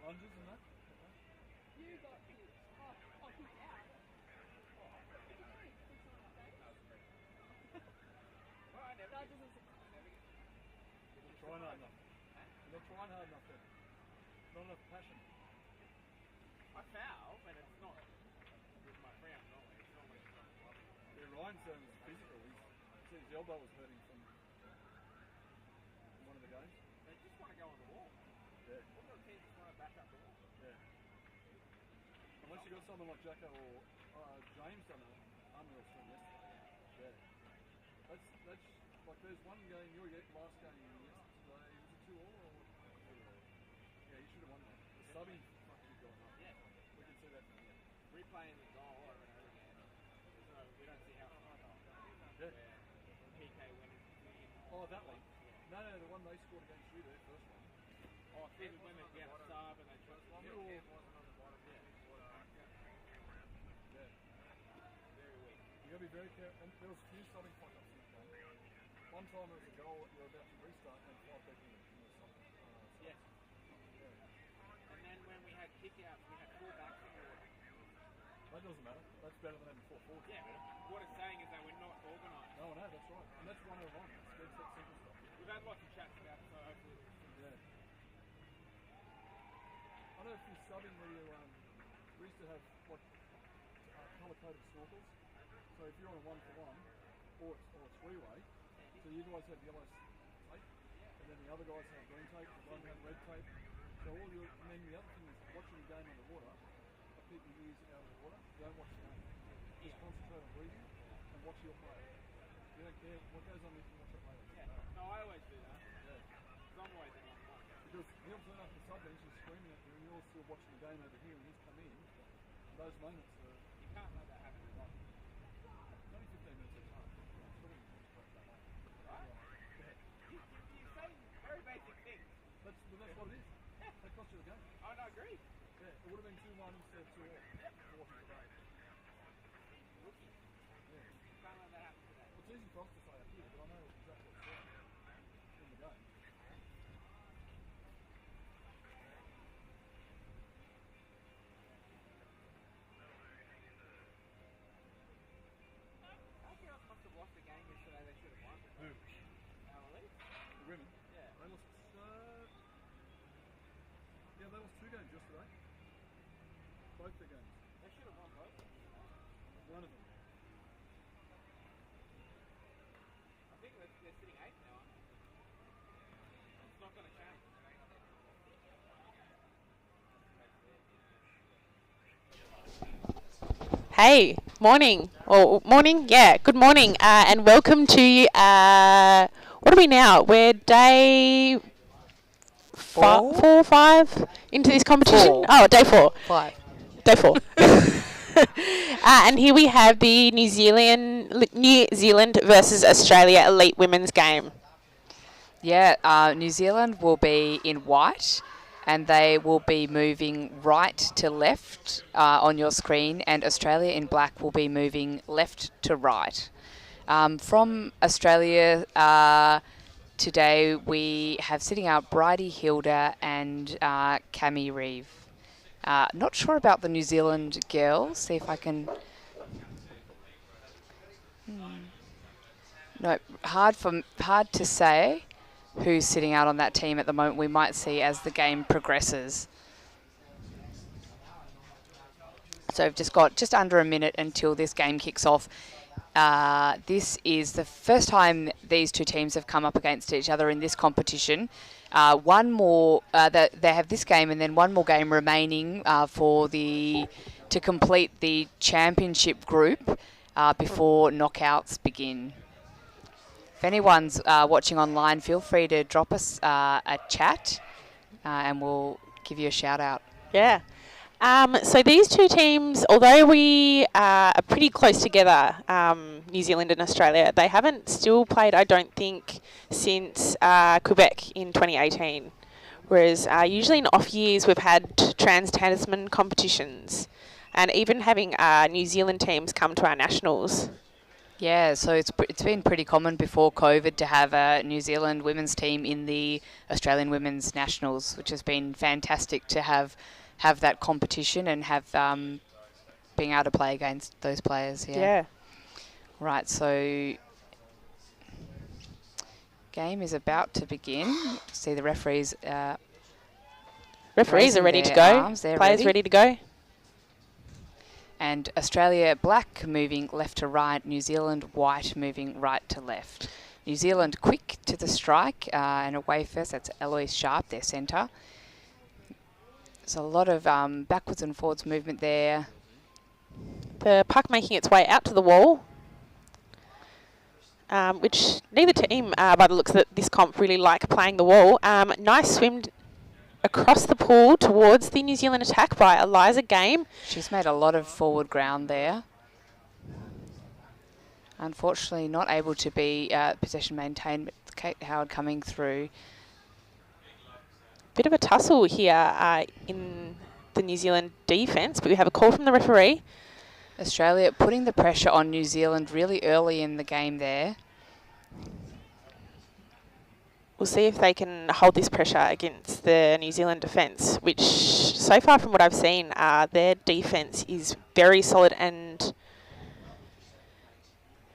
Lunges and that? You got kicked. Oh, kicked out. That doesn't surprise me. You're not trying hard enough. You're not trying hard enough then. Not enough passion. I foul, but it's not with my friend normally. It's normally Yeah, Ryan's physical. His elbow was hurting from one of the games. They just want to go on the wall. Yeah. All the teams just want to back up the wall. Yeah. Unless you got someone like Jacko or James done an unreal swing yesterday. Yeah. That's like there's one game your last game yesterday. Was it 2-2 or? Yeah, you should have won that. The subbing fucking going up. Yeah. We can see that from here. Replaying the goal over and over again. We don't see how far though. Yeah. PK went in. Oh, that one. No, the one they scored against you, their first one. Oh, through the women, we had a sub and they took one. Yeah. Very weak. You got to be very careful. And there was a few subbing fuck-ups in that game. One time there was a goal that you're about to restart and five back in the sub. Yes. Yeah. And then when we had kick-outs, we had 4 backs in the order. That doesn't matter. That's better than having 4 forwards. Yeah, but what it's saying is that we're not organised. No, that's right. And that's 101. It's good, that simple stuff. We've had lots of chats about it, so hopefully Yeah. I don't know if you're subbing where you, we used to have like colour-coded snorkels. So if you're on a 1-for-1 or a 3-way, so you guys have yellow tape, and then the other guys have green tape, the one have red tape. So all your, and then the other thing is watching the game underwater. People use it out of the water. You don't watch the game. Just concentrate on breathing and watch your player. You don't care what goes on if you watch your player. yeah. No, I always do that. Yeah. Because I'm always in on one. Because he'll turn up the sub bench and screaming at you, and you're still watching the game over here, and he's come in. And those moments are. You can't let that happen in rugby. It's only 15 minutes at a time. Right? Yeah. You say very basic things. That's what it is. That cost you the game. Oh, no, I agree. Yeah, it would have been 2-1 instead of 2-all. Watching the game. Rookie. Yeah. You can't let that happen today. Well, it's easy for us to say up here, but I know exactly what's there in the game. I think I must have lost the game yesterday. They should have won. Who? Our elite? The women? Yeah. They lost. Yeah, they lost 2 games yesterday. Both their games. They should have won both. One of them. I think they're sitting 8th now, aren't they? It's not going to change. Hey, morning. Or morning? Yeah, good morning. And welcome to, what are we now? We're day 4 or 5 into this competition? 4. Oh, day 4. 5. Day 4. And here we have the New Zealand versus Australia Elite Women's game. Yeah, New Zealand will be in white and they will be moving right to left on your screen, and Australia in black will be moving left to right. From Australia today we have sitting out Bridie Hilda and Cami Reeve. Not sure about the New Zealand girls. See if I can. No, hard to say who's sitting out on that team at the moment. We might see as the game progresses. So we've just got just under a minute until this game kicks off. This is the first time these two teams have come up against each other in this competition. One more, they have this game and then one more game remaining to complete the championship group before knockouts begin. If anyone's watching online, feel free to drop us a chat and we'll give you a shout out. Yeah. So these two teams, although we are pretty close together, New Zealand and Australia, they haven't still played, I don't think, since Quebec in 2018. Whereas usually in off years we've had trans-Tasman competitions, and even having New Zealand teams come to our nationals. Yeah, so it's been pretty common before COVID to have a New Zealand women's team in the Australian Women's Nationals, which has been fantastic to have that competition and have being able to play against those players. Yeah. Yeah. Right, so game is about to begin. See the referees. Referees are raising ready to their go. arms. They're Players ready to go. And Australia black moving left to right, New Zealand white moving right to left. New Zealand quick to the strike and away first. That's Eloise Sharp, their centre. There's a lot of backwards and forwards movement there. The puck making its way out to the wall, which neither team, by the looks of this comp, really like playing the wall. Nice swim across the pool towards the New Zealand attack by Eliza Game. She's made a lot of forward ground there. Unfortunately, not able to be possession maintained, but Kate Howard coming through. Bit of a tussle here in the New Zealand defence, but we have a call from the referee. Australia putting the pressure on New Zealand really early in the game there. We'll see if they can hold this pressure against the New Zealand defence, which so far from what I've seen, their defence is very solid and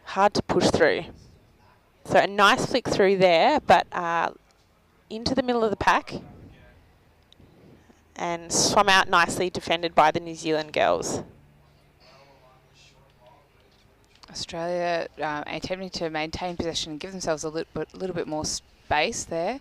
hard to push through. So a nice flick through there, but into the middle of the pack and swum out nicely, defended by the New Zealand girls. Australia attempting to maintain possession and give themselves a little bit more space there.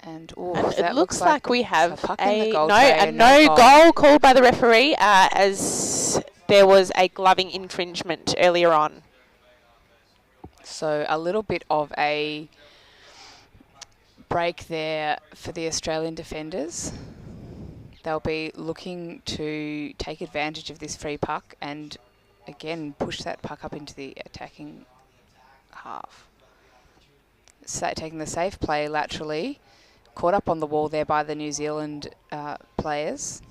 And, it looks like we have a no goal called by the referee as there was a gloving infringement earlier on. So a little bit of a break there for the Australian defenders. They'll be looking to take advantage of this free puck and again push that puck up into the attacking half. Taking the safe play laterally, caught up on the wall there by the New Zealand players.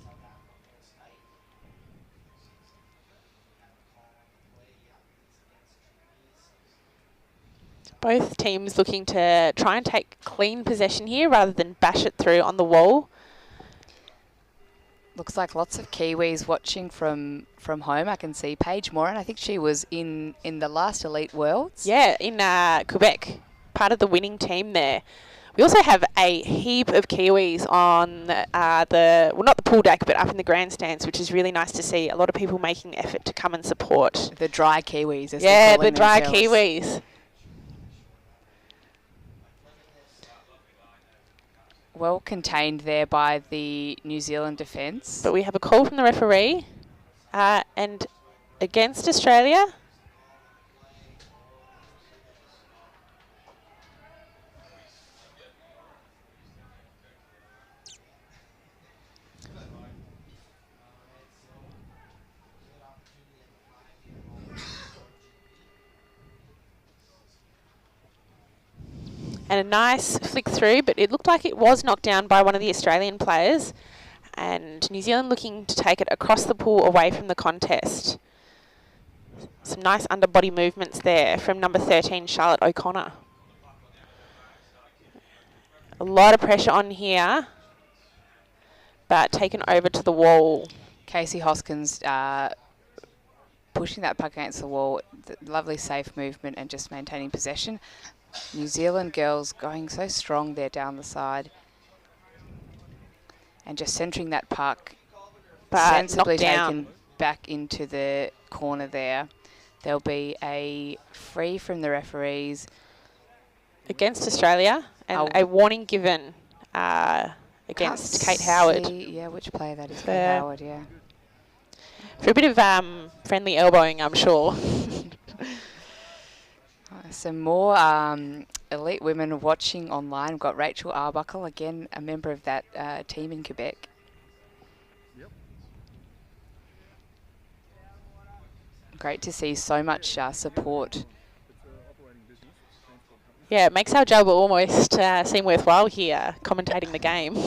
Both teams looking to try and take clean possession here rather than bash it through on the wall. Looks like lots of Kiwis watching from home. I can see Paige Moran. I think she was in the last Elite Worlds. Yeah, in Quebec, part of the winning team there. We also have a heap of Kiwis on not the pool deck, but up in the grandstands, which is really nice to see. A lot of people making an effort to come and support. The dry Kiwis, as yeah, they're calling the dry themselves. Kiwis. Well contained there by the New Zealand defence. But we have a call from the referee, and against Australia. And a nice flick through, but it looked like it was knocked down by one of the Australian players. And New Zealand looking to take it across the pool away from the contest. Some nice underbody movements there from number 13, Charlotte O'Connor. A lot of pressure on here, but taken over to the wall. Casey Hoskins pushing that puck against the wall. Lovely safe movement and just maintaining possession. New Zealand girls going so strong there down the side. And just centering that puck. But sensibly knocked down. taken back into the corner there. There'll be a free from the referees. Against Australia, and a warning given against Kate Howard. Yeah, which player that is? Kate Howard, yeah. For a bit of friendly elbowing, I'm sure. Some more elite women watching online. We've got Rachel Arbuckle, again a member of that team in Quebec. Yep. Great to see so much support. It's an operating business. It's Yeah, it makes our job almost seem worthwhile here, commentating the game.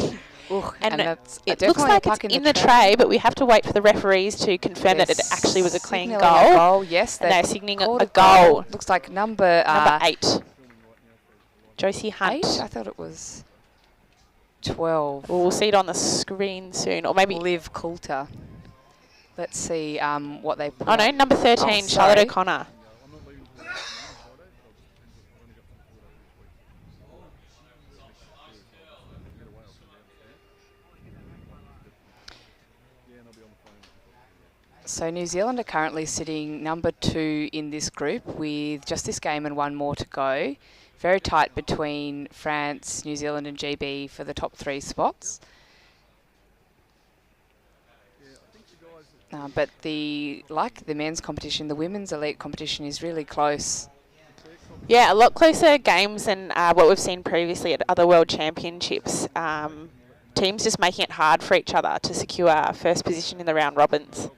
Ooh, And that's it definitely looks a like puck it's in the tray, but we have to wait for the rereferees to confirm that it They're actually was a clean signalling goal. a goal. Yes, And they're signaling called a goal. Looks like number Number 8. Josie 8. Hunt. I thought it was 12. We'll see it on the screen soon. Or maybe... Liv Coulter. Let's see what they put Oh, no, up. number 13, Oh, Charlotte sorry. O'Connor. So New Zealand are currently sitting number 2 in this group with just this game and one more to go. Very tight between France, New Zealand and GB for the top 3 spots. But like the men's competition, the women's elite competition is really close. Yeah, a lot closer games than what we've seen previously at other World Championships. Teams just making it hard for each other to secure first position in the round robins.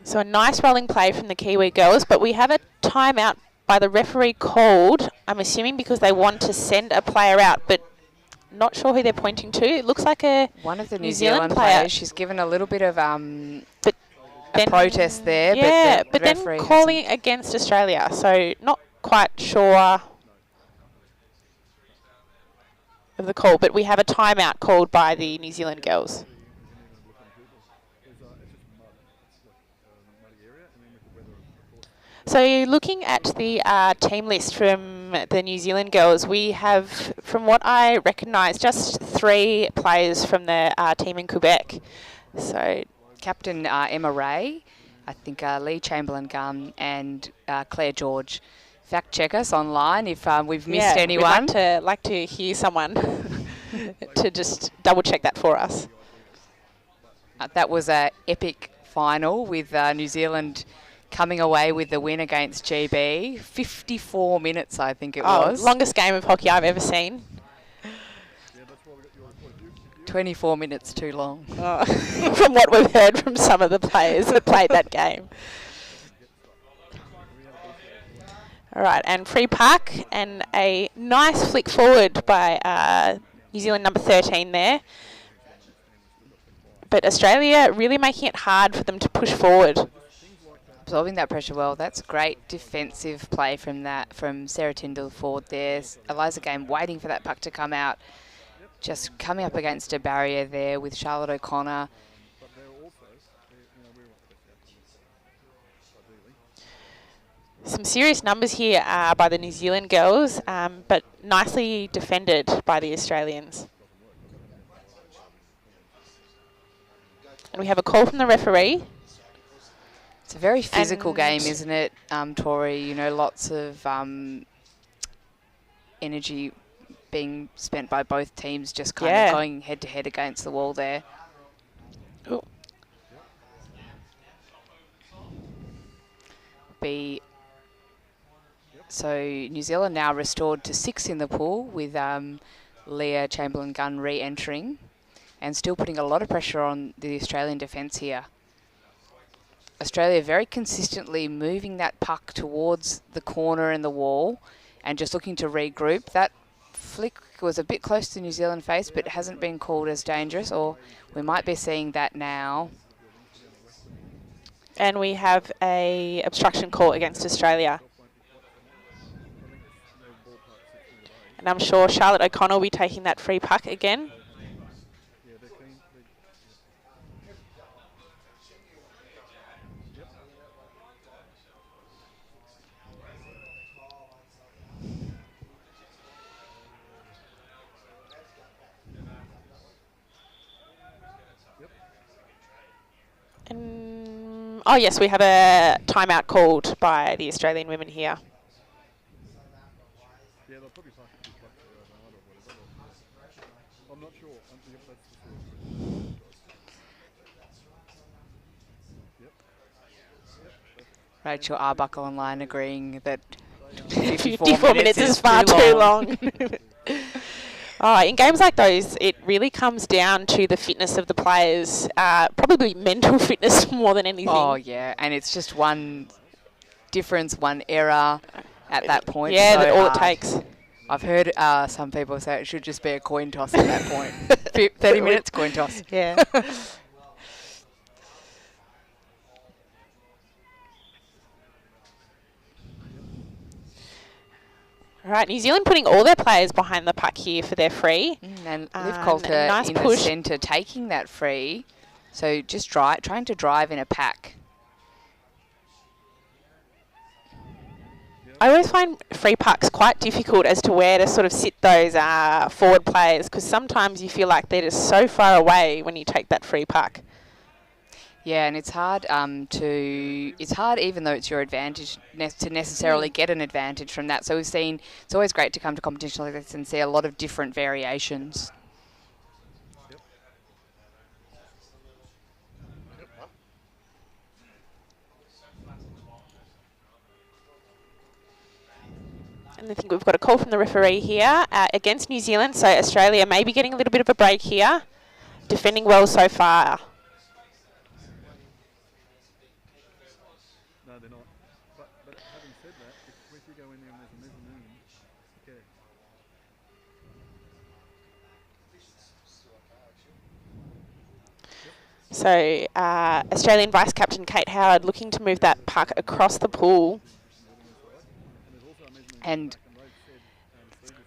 So a nice rolling play from the Kiwi girls, but we have a timeout by the referee called, I'm assuming because they want to send a player out, but not sure who they're pointing to. It looks like one of the New Zealand players. She's given a little bit of a protest there. Yeah, but then calling against Australia, so not quite sure of the call, but we have a timeout called by the New Zealand girls. So looking at the team list from the New Zealand girls, we have, from what I recognise, just 3 players from the team in Quebec. So captain Emma Ray, I think Lee Chamberlain-Gunn and Claire George. Fact check us online if we've missed anyone. We'd like to hear someone to just double check that for us. That was an epic final with New Zealand coming away with the win against GB. 54 minutes, I think it was. Longest game of hockey I've ever seen. 24 minutes too long. From what we've heard from some of the players that played that game. All right, and free puck and a nice flick forward by New Zealand number 13 there. But Australia really making it hard for them to push forward. Absorbing that pressure well. That's great defensive play from Sarah Tyndall forward there. Eliza Game waiting for that puck to come out. Just coming up against a barrier there with Charlotte O'Connor. Some serious numbers here by the New Zealand girls, but nicely defended by the Australians. And we have a call from the referee. It's a very physical game, isn't it, Tori? You know, lots of energy being spent by both teams, just kind of going head-to-head against the wall there. Ooh. So New Zealand now restored to 6 in the pool with Leah Chamberlain-Gunn re-entering and still putting a lot of pressure on the Australian defence here. Australia very consistently moving that puck towards the corner and the wall and just looking to regroup. That flick was a bit close to New Zealand face, but hasn't been called as dangerous, or we might be seeing that now. And we have a obstruction call against Australia. And I'm sure Charlotte O'Connor will be taking that free puck again. Oh yes, we have a timeout called by the Australian women here. Yeah, they'll probably park it or whatever. I'm not sure. Rachel Arbuckle online agreeing that 54 minutes is far too long. In games like those, it really comes down to the fitness of the players, probably mental fitness more than anything. Oh, yeah, and it's just one difference, one error at that point. Yeah, so that's all it hard. takes. I've heard some people say it should just be a coin toss at that point. 30 minutes, coin toss. Yeah. All right, New Zealand putting all their players behind the puck here for their free. And Liv And Coulter a nice in push. the centre taking that free. So just trying to drive in a pack. I always find free pucks quite difficult as to where to sort of sit those forward players, because sometimes you feel like they're just so far away when you take that free puck. Yeah, and it's hard it's hard even though it's your advantage to necessarily get an advantage from that. So we've seen, it's always great to come to competition like this and see a lot of different variations. And I think we've got a call from the referee here against New Zealand. So Australia may be getting a little bit of a break here. Defending well so far. No, they're not. But having said that, if you go in there and there's a mezzanine, okay. So Australian Vice Captain Kate Howard looking to move that puck across the pool. And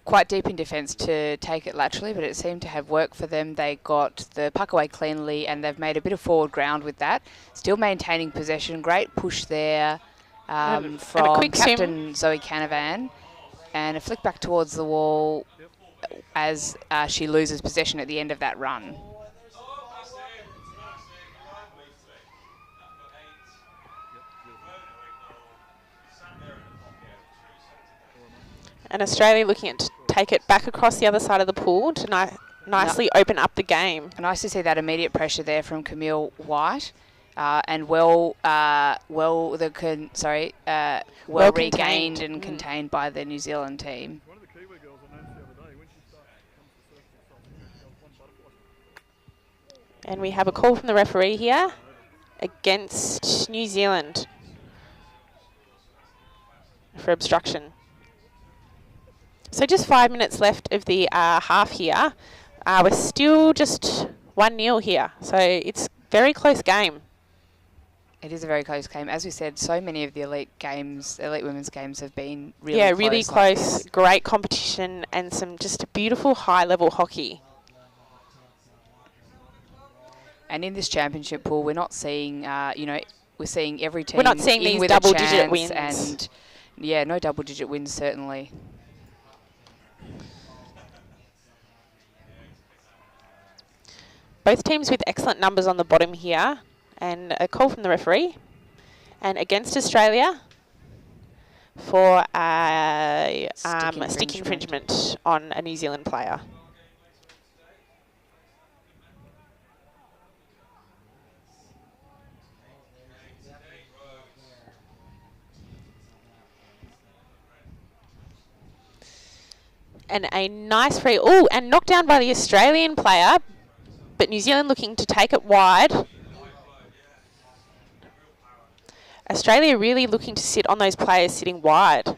quite deep in defence to take it laterally, but it seemed to have worked for them. They got the puck away cleanly and they've made a bit of forward ground with that. Still maintaining possession. Great push there from Captain Zoe Canavan. And a flick back towards the wall as she loses possession at the end of that run. And Australia looking to take it back across the other side of the pool to nicely open up the game. Nice to see that immediate pressure there from Camille White, and regained and contained by the New Zealand team. One of the Kiwi girls I noticed the other day, when she comes to surface, one butterfly. And we have a call from the referee here against New Zealand for obstruction. So just 5 minutes left of the half here. We're still just 1-0 here. So it's very close game. It is a very close game. As we said, so many of the elite women's games have been really close. Yeah, really close. Great competition and some just beautiful high-level hockey. And in this championship pool, we're not seeing, we're seeing every team. We're not seeing these double-digit wins. And yeah, no double-digit wins certainly. Both teams with excellent numbers on the bottom here. And a call from the referee. And against Australia for a stick infringement on a New Zealand player. And a nice free, and knocked down by the Australian player, but New Zealand looking to take it wide. Australia really looking to sit on those players sitting wide.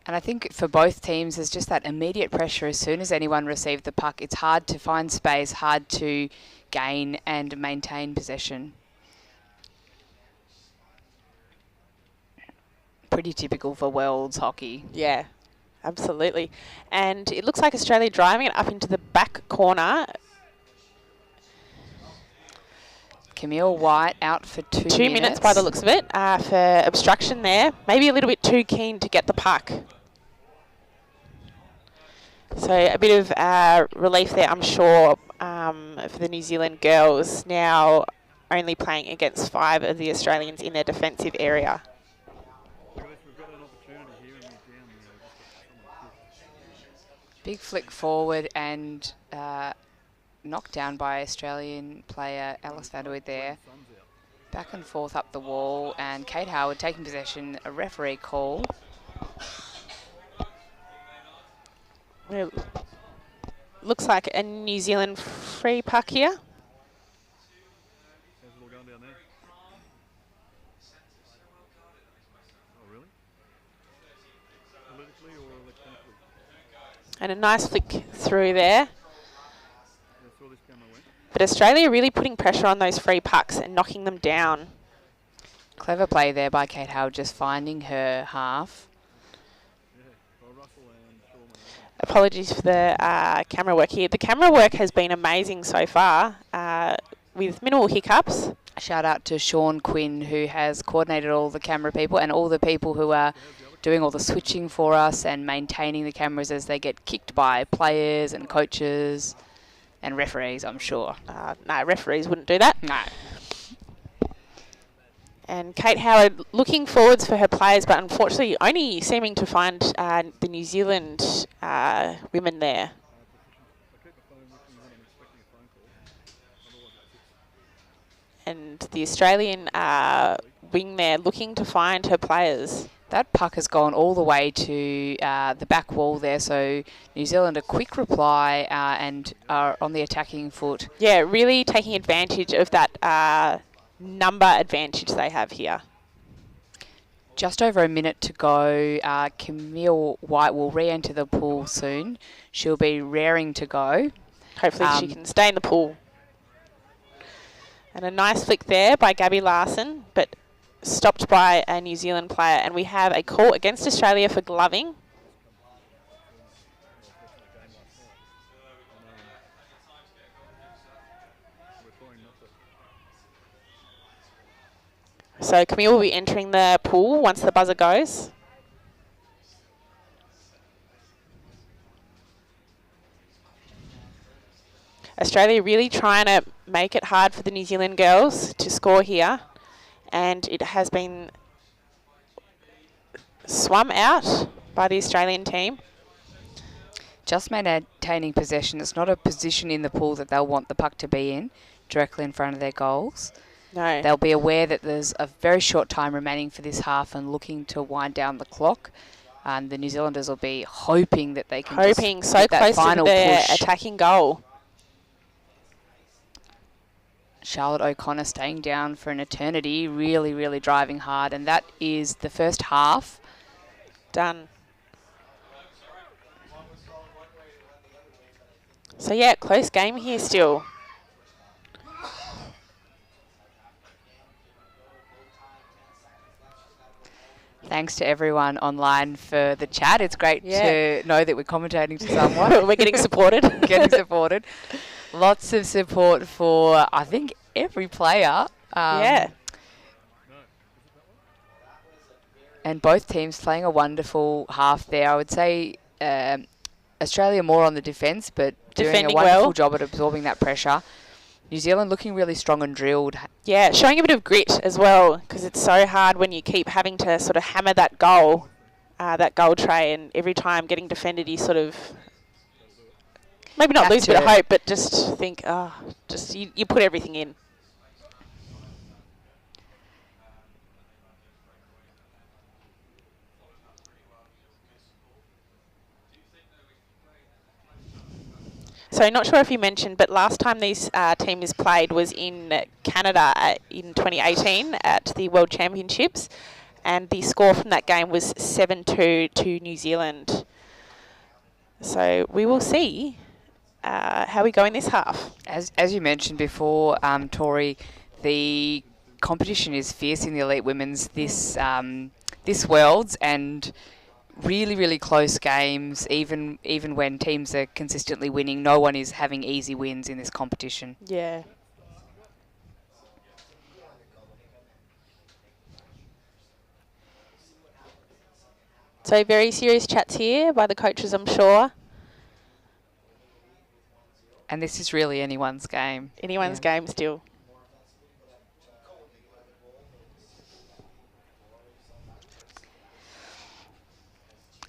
And I think for both teams, there's just that immediate pressure as soon as anyone received the puck. It's hard to find space, hard to gain and maintain possession. Pretty typical for Worlds hockey. Yeah, absolutely. And it looks like Australia driving it up into the back corner. Camille White out for 2 minutes. 2 minutes by the looks of it for obstruction there. Maybe a little bit too keen to get the puck. So a bit of relief there, I'm sure, for the New Zealand girls, now only playing against 5 of the Australians in their defensive area. Big flick forward and knocked down by Australian player Alice Vanderwood there. Back and forth up the wall, and Kate Howard taking possession, a referee call. It looks like a New Zealand free puck here. And a nice flick through there. Yeah, saw this camera went. But Australia really putting pressure on those free pucks and knocking them down. Clever play there by Kate Howard, just finding her half. Yeah, well, Russell and Shawman. Apologies for the camera work here. The camera work has been amazing so far, with minimal hiccups. Shout out to Sean Quinn, who has coordinated all the camera people and all the people who are doing all the switching for us and maintaining the cameras as they get kicked by players and coaches and referees, I'm sure. No, referees wouldn't do that. No. And Kate Howard looking forwards for her players, but unfortunately only seeming to find the New Zealand women there. I keep the phone looking when I'm expecting a phone call. Otherwise it's And the Australian wing there looking to find her players. That puck has gone all the way to the back wall there, so New Zealand a quick reply and are on the attacking foot. Yeah, really taking advantage of that number advantage they have here. Just over a minute to go. Camille White will re-enter the pool soon. She'll be raring to go. Hopefully she can stay in the pool. And a nice flick there by Gabby Larson, but stopped by a New Zealand player. And we have a call against Australia for gloving. So Camille will be entering the pool once the buzzer goes. Australia really trying to make it hard for the New Zealand girls to score here. And it has been swum out by the Australian team. Just maintaining possession. It's not a position in the pool that they'll want the puck to be in, directly in front of their goals. No. They'll be aware that there's a very short time remaining for this half and looking to wind down the clock. And the New Zealanders will be hoping that they can Hoping just so get that close to final their push. attacking goal. Charlotte O'Connor staying down for an eternity, really, really driving hard. And that is the first half. Done. So yeah, close game here still. Thanks to everyone online for the chat. It's great to know that we're commentating to someone. We're getting supported. Getting supported. Lots of support for, I think, every player. Yeah. And both teams playing a wonderful half there. I would say Australia more on the defence, but doing Defending a wonderful well. job at absorbing that pressure. New Zealand looking really strong and drilled. Yeah, showing a bit of grit as well, because it's so hard when you keep having to sort of hammer that goal tray, and every time getting defended, you sort of maybe not Have lose a bit of to. hope, but just think, you put everything in. So not sure if you mentioned, but last time these teams played was in Canada in 2018 at the World Championships, and the score from that game was 7-2 to New Zealand. So we will see how we go in this half. As you mentioned before, Tori, the competition is fierce in the elite women's this Worlds, and really, really close games. Even when teams are consistently winning, no one is having easy wins in this competition. Yeah. So very serious chats here by the coaches, I'm sure. And this is really anyone's game. Anyone's game still.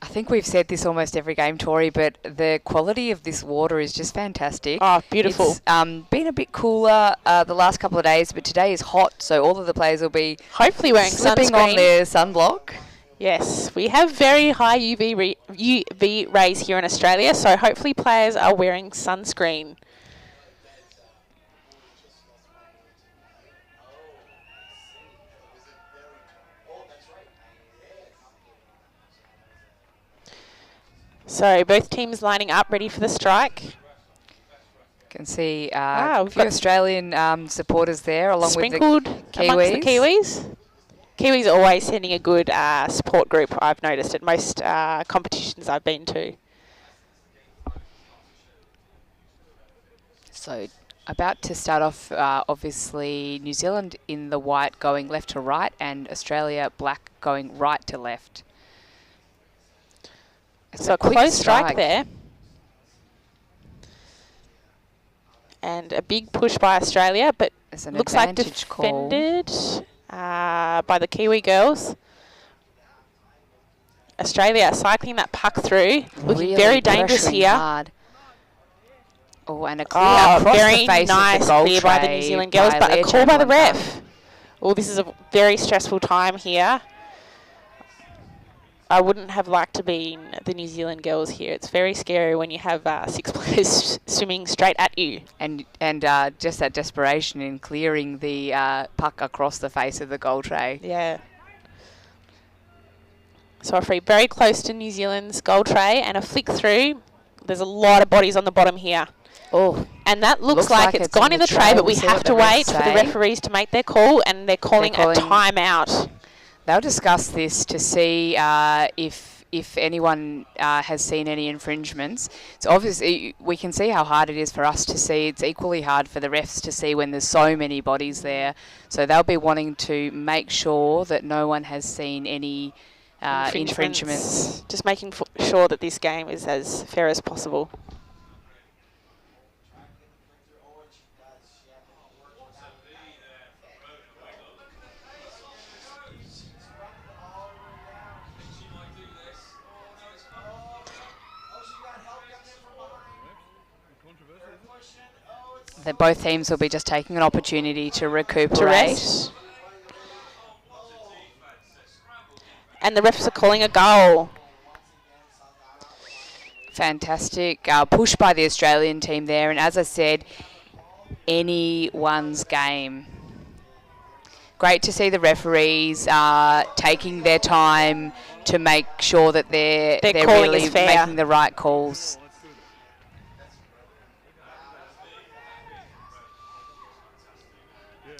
I think we've said this almost every game, Tori, but the quality of this water is just fantastic. Oh, beautiful. It's been a bit cooler the last couple of days, but today is hot, so all of the players will be hopefully wearing slipping sunscreen on their sunblock. Yes, we have very high UV rays here in Australia, so hopefully players are wearing sunscreen. So both teams lining up, ready for the strike. Can see Wow, a we've few got Australian supporters there, along with the sprinkled amongst the Kiwis. Kiwis. Kiwis are always sending a good support group, I've noticed, at most competitions I've been to. So about to start off, obviously, New Zealand in the white going left to right and Australia black going right to left. It's So a quick close strike there. And a big push by Australia, but It's an looks like advantage call. defended by the Kiwi girls. Australia cycling that puck through, looking Really very dangerous pressuring here. hard. Oh, and a clear across very the face nice of the goal clear by the New tray Zealand girls, by but a Leah call by the Chamberlain. ref. Oh, this is a very stressful time here. I wouldn't have liked to be in the New Zealand girls here. It's very scary when you have 6 players swimming straight at you. And just that desperation in clearing the puck across the face of the goal tray. Yeah. So a free very close to New Zealand's goal tray and a flick through. There's a lot of bodies on the bottom here. Oh, And that looks like it's gone in the tray, but we We'll see have what to the refs wait for the say. referees to make their call, and they're calling a timeout. They'll discuss this to see if anyone has seen any infringements. It's obviously, we can see how hard it is for us to see. It's equally hard for the refs to see when there's so many bodies there. So they'll be wanting to make sure that no one has seen any infringements. Just making sure that this game is as fair as possible. That both teams will be just taking an opportunity to recuperate. To rest. And the refs are calling a goal. Fantastic push by the Australian team there, and as I said, anyone's game. Great to see the referees taking their time to make sure that they're really making the right calls.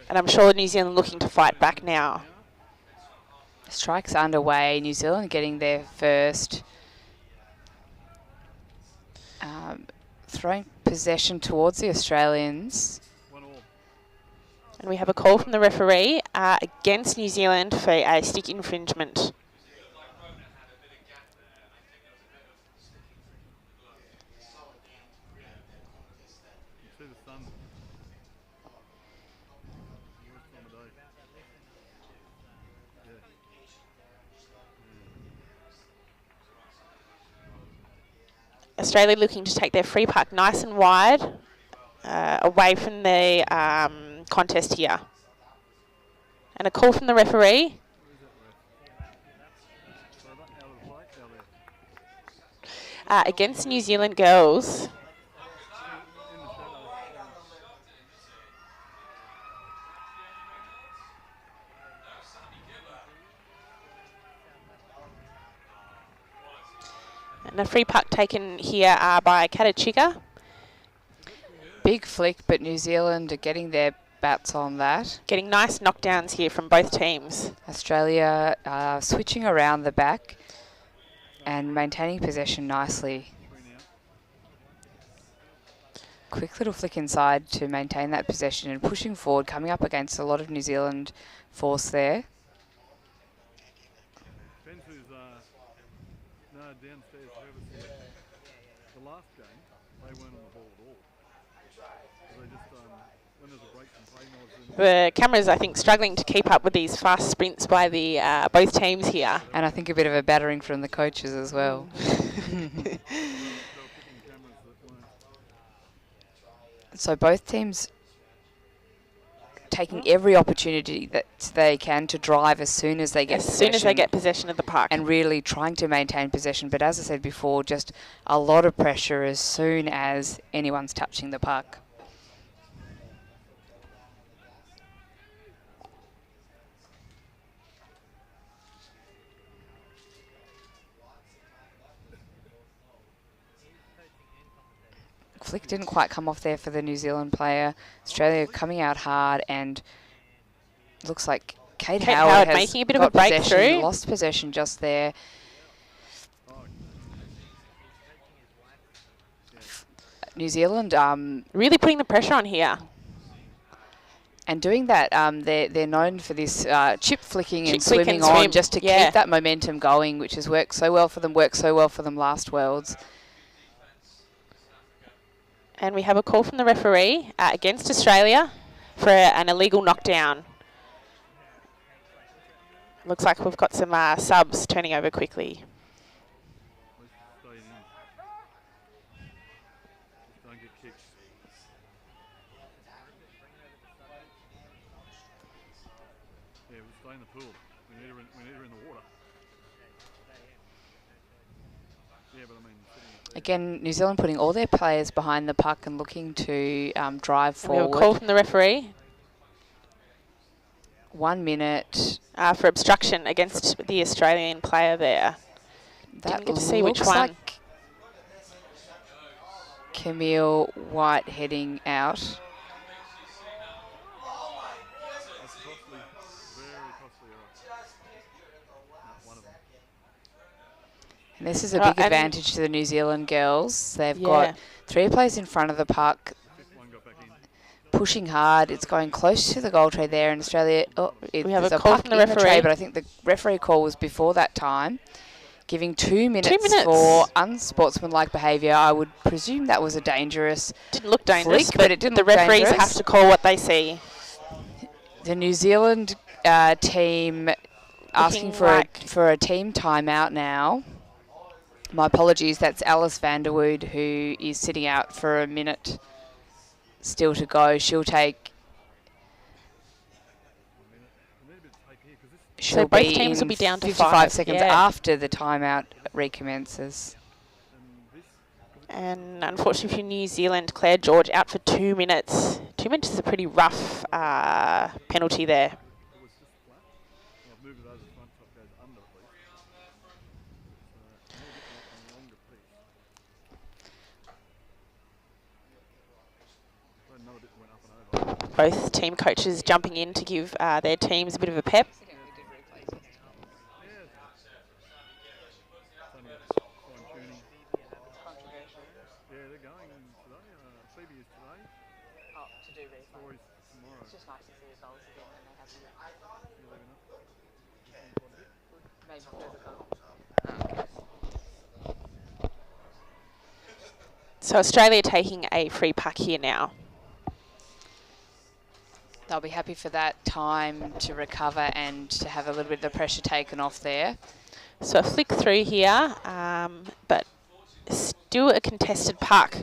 And I'm sure New Zealand looking to fight back now. Strike's underway. New Zealand getting their first. Throwing possession towards the Australians. And we have a call from the referee against New Zealand for a stick infringement. Australia looking to take their free puck nice and wide away from the contest here. And a call from the referee. Against New Zealand girls. And a free puck taken here by Katachika. Big flick, but New Zealand are getting their bats on that. Getting nice knockdowns here from both teams. Australia switching around the back and maintaining possession nicely. Quick little flick inside to maintain that possession and pushing forward, coming up against a lot of New Zealand force there. Downstairs, whoever's here. The last game, they weren't on the ball at all. They just, when there's a break from play, the cameras, I think, struggling to keep up with these fast sprints by the both teams here. And I think a bit of a battering from the coaches as well. So both teams taking every opportunity that they can to drive as soon as they get possession. As soon as they get possession of the puck. And really trying to maintain possession. But as I said before, just a lot of pressure as soon as anyone's touching the puck. flick didn't quite come off there for the New Zealand player. Australia coming out hard, and looks like Kate Howard has making a bit of got a breakthrough. possession, lost possession just there. New Zealand really putting the pressure on here. and doing that. They're known for this chip flicking and Flick swimming and swim, on just to yeah. keep that momentum going, which has worked so well for them. Worked so well for them last Worlds. And we have a call from the referee against Australia for an illegal knockdown. Looks like we've got some subs turning over quickly. Don't get kicked. Yeah, we'll stay in the pool. We need her in the water. Yeah, but I mean... Again, New Zealand putting all their players behind the puck and looking to drive We have a forward. call from the referee 1 minute. for obstruction against the Australian player there. That Didn't get to see which looks one. like Camille White heading out. That's costly. Very costly error. No, one of them. And this is a Oh, big and- advantage to the New Zealand girls. They've Yeah. got 3 players in front of the puck, Fifth one got back in. pushing hard. It's going close to the goal tray there in Australia. Oh, We have there's a call puck from the in the tray, referee. but I think the referee call was before that time. Giving 2 minutes, minutes. for unsportsmanlike behaviour. I would presume that was a dangerous Didn't look dangerous, flick, but it didn't the look referees dangerous. have to call what they see. The New Zealand team asking for a team timeout now. My apologies, that's Alice Vanderwood, who is sitting out for a minute still to go. She'll take... She'll both be teams in will be down to 55 5, seconds yeah. after the timeout recommences. And unfortunately for New Zealand, Claire George out for 2 minutes. 2 minutes is a pretty rough penalty there. It was just flat. Well, I've moved it over the front, so it goes under at least. So, a longer piece. So another bit went up and over. Both team coaches jumping in to give their teams a bit of a pep. It's only a fine-tuning. Yeah, they're going today. Phoebe is today. To do Rory's tomorrow. It's just nice to see the goals again when they have So Australia taking a free puck here now. They'll be happy for that time to recover and to have a little bit of the pressure taken off there. So a flick through here, but still a contested puck.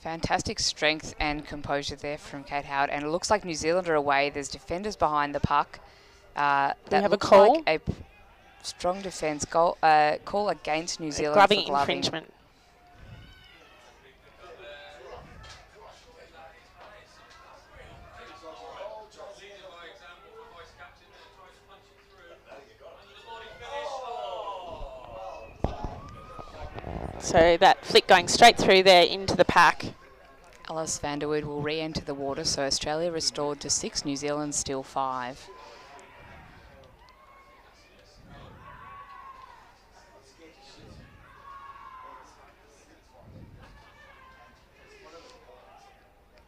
Fantastic strength and composure there from Kate Howard. And it looks like New Zealand are away. There's defenders behind the puck. That have a looks call? like a strong defence goal, call against New Zealand Gloving for gloving. infringement. So that flick going straight through there into the pack. Alice Vanderwood will re-enter the water, so Australia restored to 6, New Zealand still 5.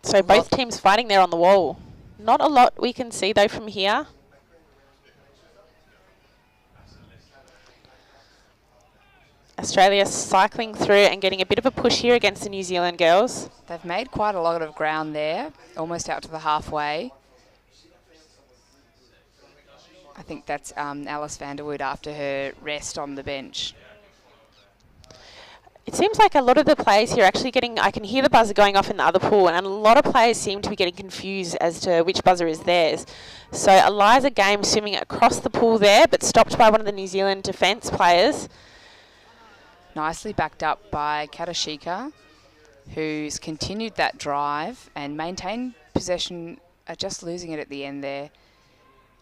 So both teams fighting there on the wall. Not a lot we can see though from here. Australia cycling through and getting a bit of a push here against the New Zealand girls. They've made quite a lot of ground there, almost out to the halfway. I think that's Alice Vanderwood after her rest on the bench. It seems like a lot of the players here are actually getting, I can hear the buzzer going off in the other pool, and a lot of players seem to be getting confused as to which buzzer is theirs. So Eliza Game swimming across the pool there, but stopped by one of the New Zealand defence players. Nicely backed up by Katashika. who's continued that drive and maintained possession, just losing it at the end there.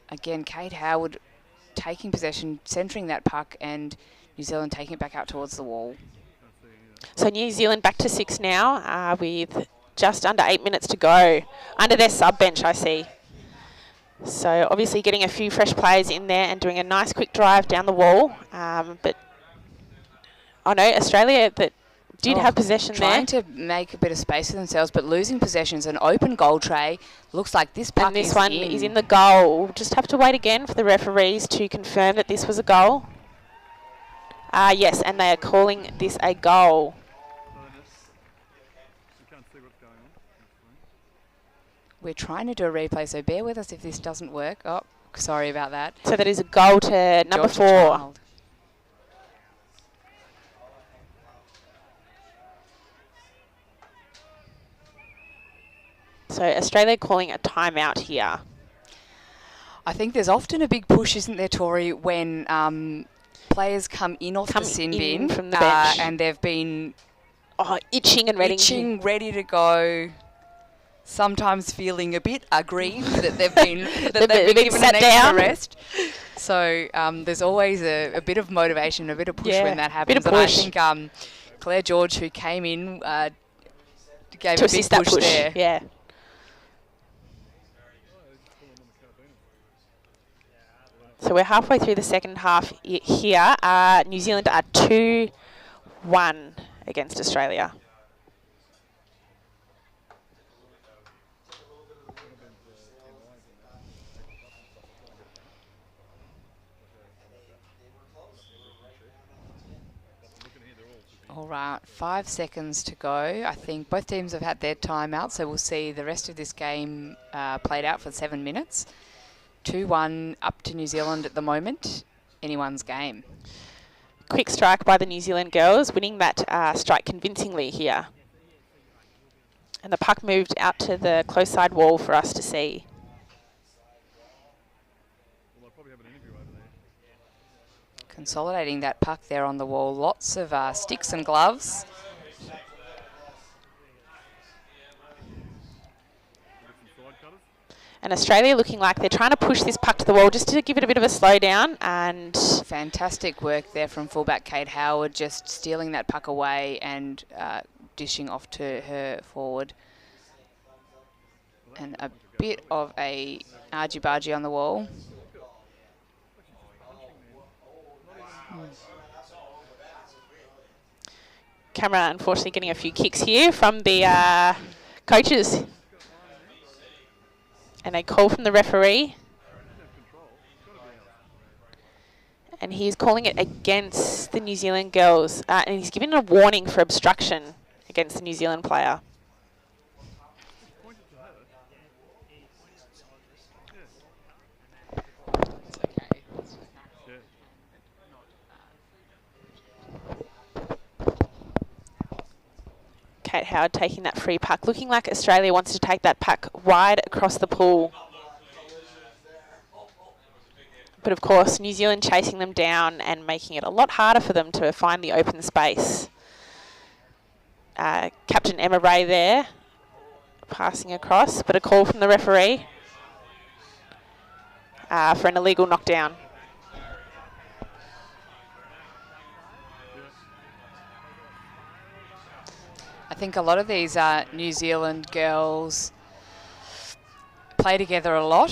Again, Kate Howard taking possession, centering that puck, and New Zealand taking it back out towards the wall. So New Zealand back to 6 now with just under 8 minutes to go. Under their sub bench, I see. So obviously getting a few fresh players in there and doing a nice quick drive down the wall. But I know Australia that did have possession trying there. to make a bit of space for themselves, but losing possessions. An open goal tray. Looks like this puck And this one is in the goal. Just have to wait again for the referees to confirm that this was a goal. Yes, and they are calling this a goal. We're trying to do a replay, so bear with us if this doesn't work. Oh, sorry about that. So that is a goal to number Georgia 4. Child. So Australia calling a timeout here. I think there's often a big push, isn't there, Tori, when players come in off the sin bin from the bench. and they've been Itching and ready to go. Sometimes feeling a bit aggrieved that they've been given sat an down. extra rest. So there's always a bit of motivation, a bit of push when that happens. Bit of push. And I think Claire George, who came in, gave to a big assist that push there. Yeah. So we're halfway through the second half here. New Zealand are 2-1 against Australia. All right, 5 seconds to go. I think both teams have had their timeout, so we'll see the rest of this game played out for 7 minutes. 2-1 up to New Zealand at the moment. Anyone's game. Quick strike by the New Zealand girls, winning that strike convincingly here. And the puck moved out to the close side wall for us to see. Consolidating that puck there on the wall. Lots of sticks and gloves. And Australia looking like they're trying to push this puck to the wall just to give it a bit of a slowdown. And fantastic work there from fullback Kate Howard, just stealing that puck away and dishing off to her forward. And a bit of a argy-bargy on the wall. Camera unfortunately getting a few kicks here from the coaches. And a call from the referee. And he's calling it against the New Zealand girls. And he's giving a warning for obstruction against the New Zealand player. Kate Howard taking that free puck. Looking like Australia wants to take that puck wide across the pool. But of course, New Zealand chasing them down and making it a lot harder for them to find the open space. Captain Emma Ray there, passing across, but a call from the referee for an illegal knockdown. I think a lot of these New Zealand girls play together a lot.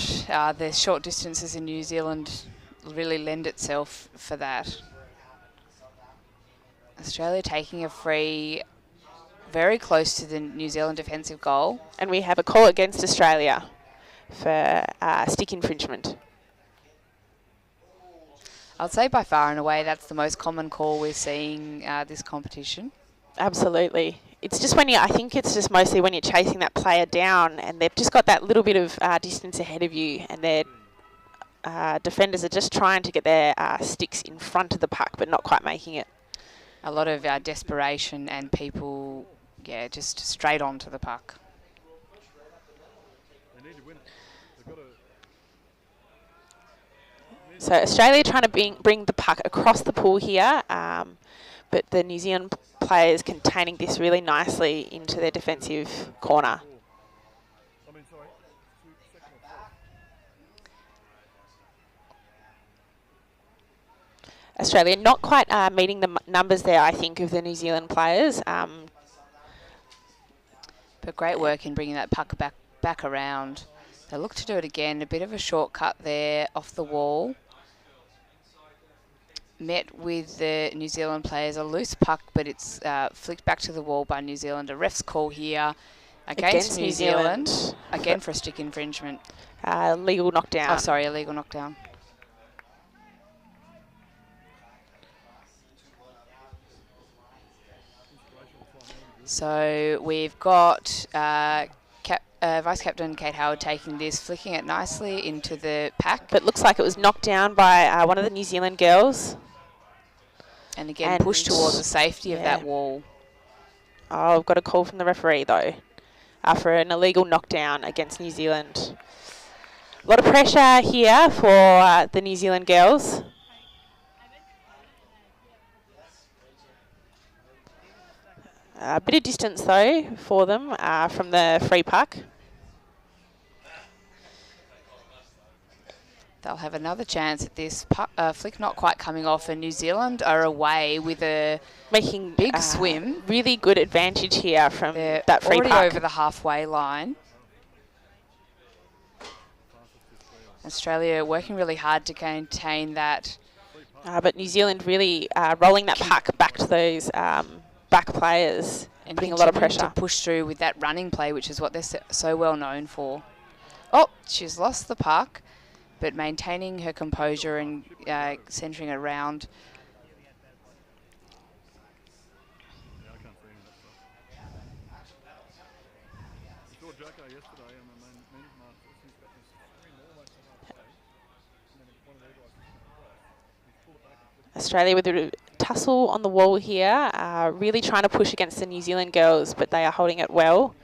The short distances in New Zealand really lend itself for that. Australia taking a free very close to the New Zealand defensive goal. And we have a call against Australia for stick infringement. I'd say by far and away that's the most common call we're seeing this competition. Absolutely. It's just when I think it's just mostly when you're chasing that player down and they've just got that little bit of distance ahead of you and their defenders are just trying to get their sticks in front of the puck but not quite making it. A lot of desperation and people, just straight onto the puck. So Australia trying to bring the puck across the pool here, but the New Zealand players containing this really nicely into their defensive corner. I mean, sorry, second or fourth. Australia not quite meeting the numbers there, I think, of the New Zealand players. But great work in bringing that puck back around. They look to do it again. A bit of a shortcut there off the wall. Met with the New Zealand players. A loose puck, but it's flicked back to the wall by New Zealand. A ref's call here against New Zealand. Again for a stick infringement. Legal knockdown. Oh, sorry, a legal knockdown. So we've got Vice Captain Kate Howard taking this, flicking it nicely into the pack. But looks like it was knocked down by one of the New Zealand girls. And again, pushed towards the safety of that wall. Oh, I've got a call from the referee, though, for an illegal knockdown against New Zealand. A lot of pressure here for the New Zealand girls. A bit of distance, though, for them from the free puck. They'll have another chance at this flick not quite coming off, and New Zealand are away with a making big swim. Really good advantage here from that free already puck. Over the halfway line. Australia working really hard to contain that. But New Zealand really rolling that puck back to those back players and putting a lot of pressure. To push through with that running play, which is what they're so well known for. Oh, she's lost the puck, but maintaining her composure and centering around. Australia with a tussle on the wall here, really trying to push against the New Zealand girls, but they are holding it well.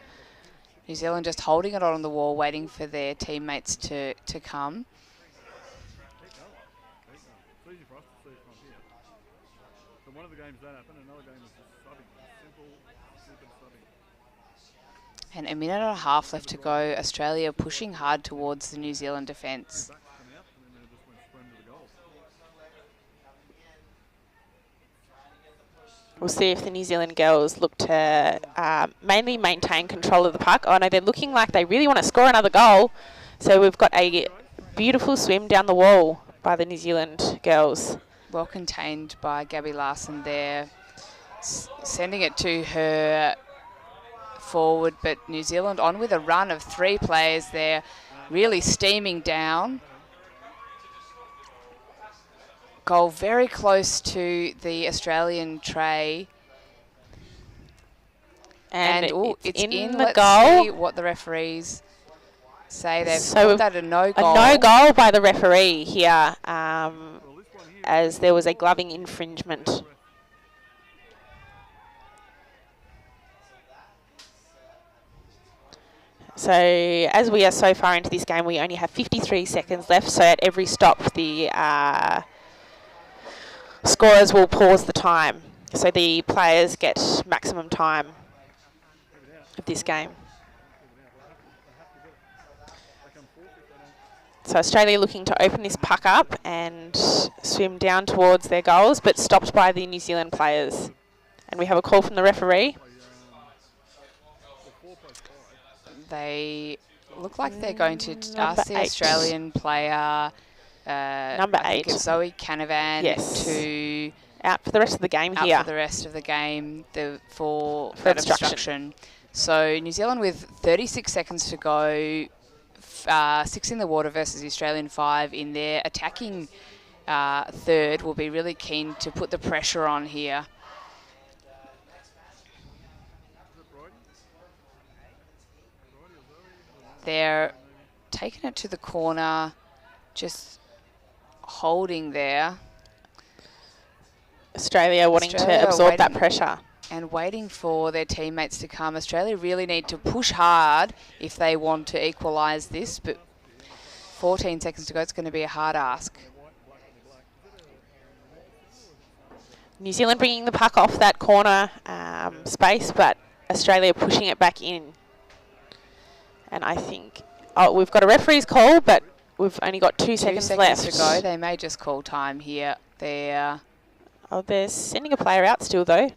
New Zealand just holding it on the wall, waiting for their teammates to come. One of the games that happened, another game was just subbing. Simple subbing. And a minute and a half left to go. Australia pushing hard towards the New Zealand defence. We'll see if the New Zealand girls look to mainly maintain control of the puck. Oh no, they're looking like they really want to score another goal. So we've got a beautiful swim down the wall by the New Zealand girls. Well contained by Gabby Larson there, sending it to her forward, but New Zealand on with a run of 3 players there, really steaming down. Goal very close to the Australian tray. And it's in the goal. Let's see what the referees say. They've called that a no goal. A no goal by the referee here, as there was a gloving infringement. So as we are so far into this game, we only have 53 seconds left. So at every stop, the scorers will pause the time. So the players get maximum time of this game. So Australia looking to open this puck up and swim down towards their goals, but stopped by the New Zealand players. And we have a call from the referee. They look like they're going to ask the Australian player, number 8, it's Zoe Canavan, yes, to out for the rest of the game out here. For the rest of the game for obstruction. So New Zealand with 36 seconds to go. 6 in the water versus the Australian 5 in their attacking third will be really keen to put the pressure on here. They're taking it to the corner, just holding there. Australia wanting to absorb that pressure. And waiting for their teammates to come. Australia really need to push hard if they want to equalise this, but 14 seconds to go, it's going to be a hard ask. New Zealand bringing the puck off that corner space, but Australia pushing it back in. And I think, we've got a referee's call, but we've only got 2 seconds left to go. They may just call time here. They're sending a player out still, though.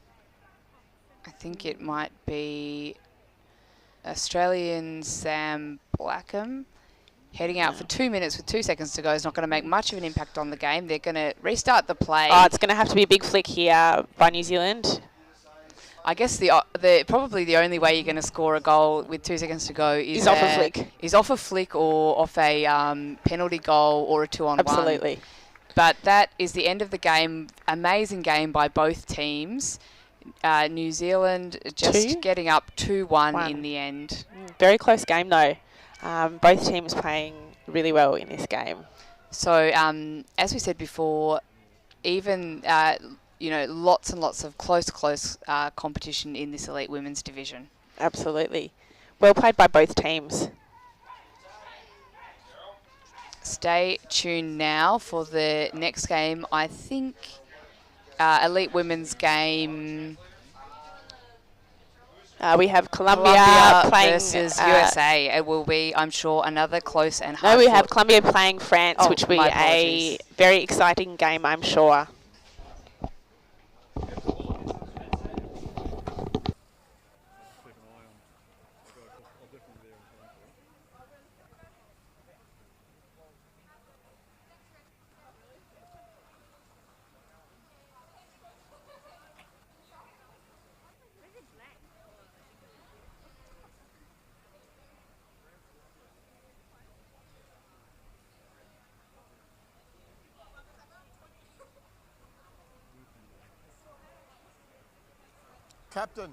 I think it might be Australian Sam Blackham. Heading out for 2 minutes with 2 seconds to go is not going to make much of an impact on the game. They're going to restart the play. It's going to have to be a big flick here by New Zealand. I guess probably the only way you're going to score a goal with 2 seconds to go is off a flick. Is off a flick or off a penalty goal or a 2-on-1. Absolutely. But that is the end of the game. Amazing game by both teams. New Zealand just getting up 2-1 in the end. Very close game though. Both teams playing really well in this game. So as we said before, even lots and lots of close competition in this elite women's division. Absolutely. Well played by both teams. Stay tuned now for the next game. I think elite women's game. We have Colombia playing versus USA. It will be, I'm sure, another close and hard. No, we have Colombia playing France, which will be apologies. a very exciting game, I'm sure. Captain.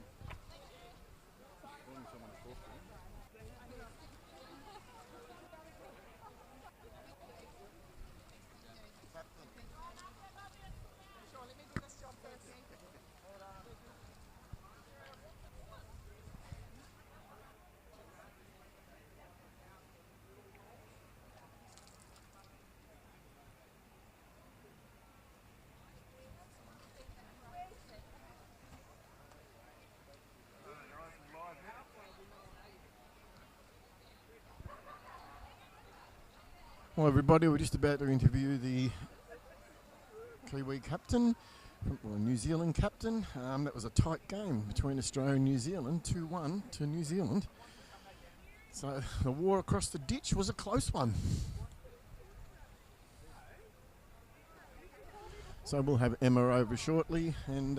Well, everybody, we're just about to interview the Kiwi captain, or New Zealand captain. That was a tight game between Australia and New Zealand, 2-1 to New Zealand. So the war across the ditch was a close one. So we'll have Emma over shortly, and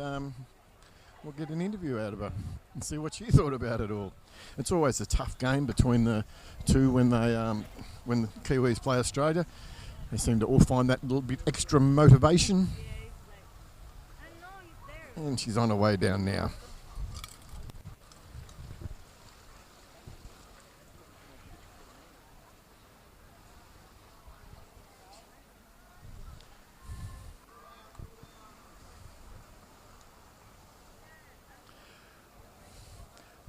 we'll get an interview out of her and see what she thought about it all. It's always a tough game between the two when the Kiwis play Australia. They seem to all find that little bit extra motivation. And she's on her way down now.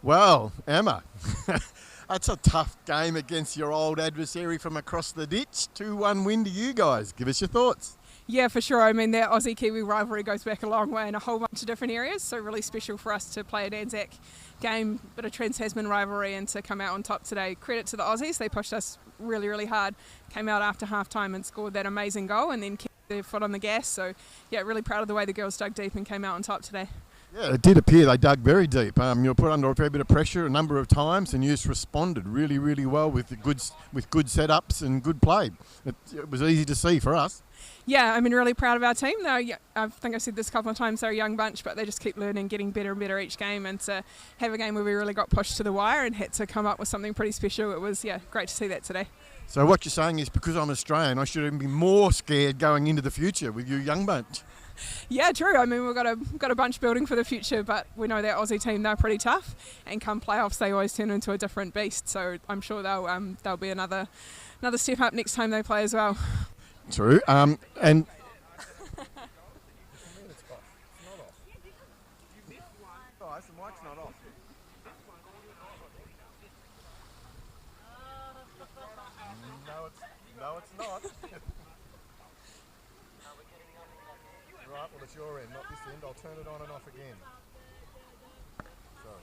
Well, Emma, that's a tough game against your old adversary from across the ditch. 2-1 win to you guys. Give us your thoughts. Yeah, for sure. I mean, that Aussie-Kiwi rivalry goes back a long way in a whole bunch of different areas, so really special for us to play an Anzac game, bit of Trans-Tasman rivalry, and to come out on top today. Credit to the Aussies. They pushed us really, really hard, came out after half-time and scored that amazing goal and then kept their foot on the gas. So, yeah, really proud of the way the girls dug deep and came out on top today. Yeah, it did appear they dug very deep. You were put under a fair bit of pressure a number of times, and you just responded really, really well with good setups and good play. It was easy to see for us. Yeah, I mean, really proud of our team. I think I've said this a couple of times, they're a young bunch, but they just keep learning, getting better and better each game. And to have a game where we really got pushed to the wire and had to come up with something pretty special, it was, great to see that today. So what you're saying is because I'm Australian, I should even be more scared going into the future with you young bunch. Yeah, true. I mean, we've got a bunch building for the future, but we know that Aussie team, they're pretty tough, and come playoffs, they always turn into a different beast. So I'm sure they'll be another step up next time they play as well. True. And No, it's not. Right, well it's your end, not this end. I'll turn it on and off again. Sorry.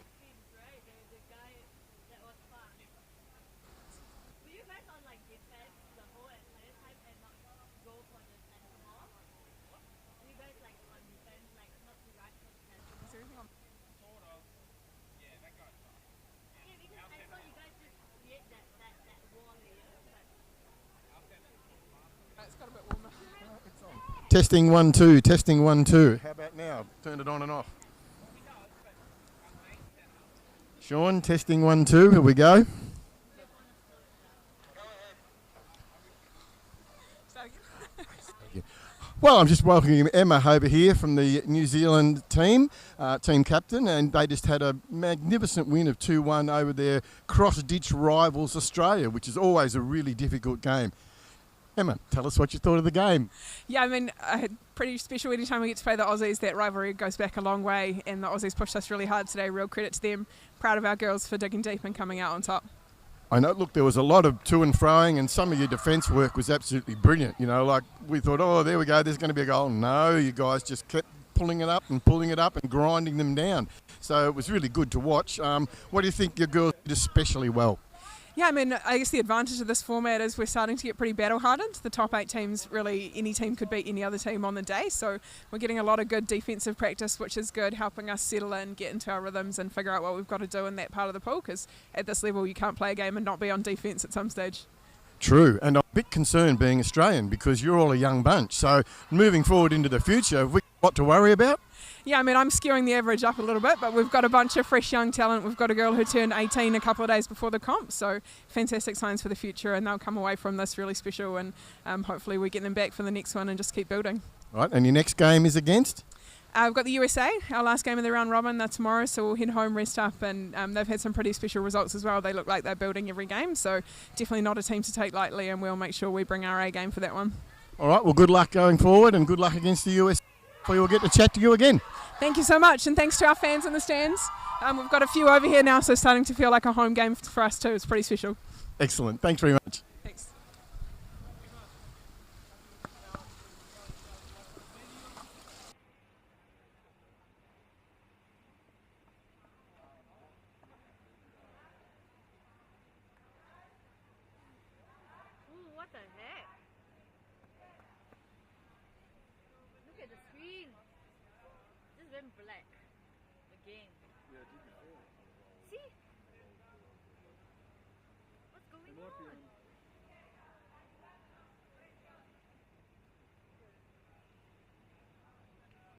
It's got a bit warmer. It's on. Testing 1 2, testing 1 2. How about now? Turn it on and off. Sean, testing 1 2. Here we go. Well, I'm just welcoming Emma over here from the New Zealand team, team captain, and they just had a magnificent win of 2-1 over their cross-ditch rivals Australia, which is always a really difficult game. Emma, tell us what you thought of the game. Yeah, I mean, pretty special anytime we get to play the Aussies. That rivalry goes back a long way, and the Aussies pushed us really hard today. Real credit to them. Proud of our girls for digging deep and coming out on top. I know, look, there was a lot of to and froing, and some of your defence work was absolutely brilliant. You know, like we thought, oh, there we go, there's going to be a goal. No, you guys just kept pulling it up and grinding them down. So it was really good to watch. What do you think your girls did especially well? Yeah, I mean, I guess the advantage of this format is we're starting to get pretty battle-hardened. The top 8 teams, really, any team could beat any other team on the day. So we're getting a lot of good defensive practice, which is good, helping us settle in, get into our rhythms and figure out what we've got to do in that part of the pool, because at this level you can't play a game and not be on defence at some stage. True, and I'm a bit concerned being Australian because you're all a young bunch. So moving forward into the future, have we got what to worry about? Yeah, I mean, I'm skewing the average up a little bit, but we've got a bunch of fresh young talent. We've got a girl who turned 18 a couple of days before the comp, so fantastic signs for the future, and they'll come away from this really special, and hopefully we get them back for the next one and just keep building. Right, and your next game is against? We've got the USA, our last game of the round robin. That's tomorrow, so we'll head home, rest up, and they've had some pretty special results as well. They look like they're building every game, so definitely not a team to take lightly, and we'll make sure we bring our A game for that one. All right, well, good luck going forward, and good luck against the USA. We'll get to chat to you again. Thank you so much, and thanks to our fans in the stands. We've got a few over here now, so starting to feel like a home game for us too. It's pretty special. Excellent. Thanks very much. Thanks. Ooh, what the heck? Look at the screen. Just went black. Again. See?